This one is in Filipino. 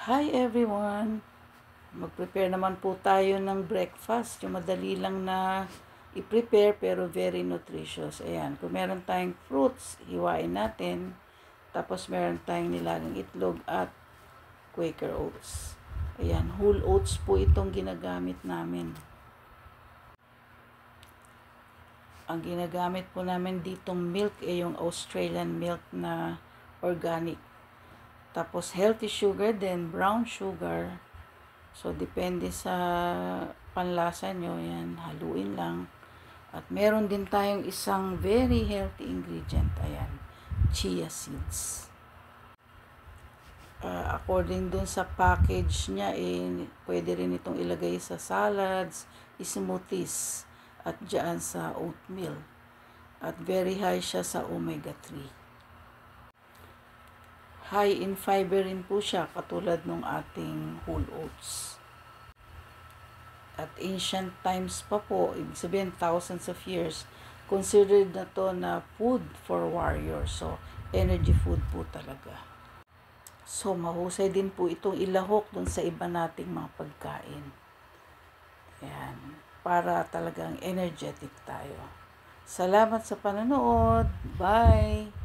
Hi everyone! Mag-prepare naman po tayo ng breakfast. Yung madali lang na i-prepare pero very nutritious. Ayan, kung meron tayong fruits, hiwain natin. Tapos meron tayong nilagang itlog at Quaker oats. Ayan, whole oats po itong ginagamit namin. Ang ginagamit po namin ditong milk ay yung Australian milk na organic. Tapos healthy sugar din, brown sugar. So, depende sa panlasa nyo. Yan, haluin lang. At meron din tayong isang very healthy ingredient. Ayan, chia seeds. According dun sa package niya, pwede rin itong ilagay sa salads, smoothies, at dyan sa oatmeal. At very high siya sa omega-3. High in fiber rin po siya, katulad ng ating whole oats. At ancient times pa po, ibig sabihin thousands of years, considered na to na food for warriors. So, energy food po talaga. So, mahusay din po itong ilahok dun sa iba nating mga pagkain. Ayan, para talagang energetic tayo. Salamat sa panonood. Bye!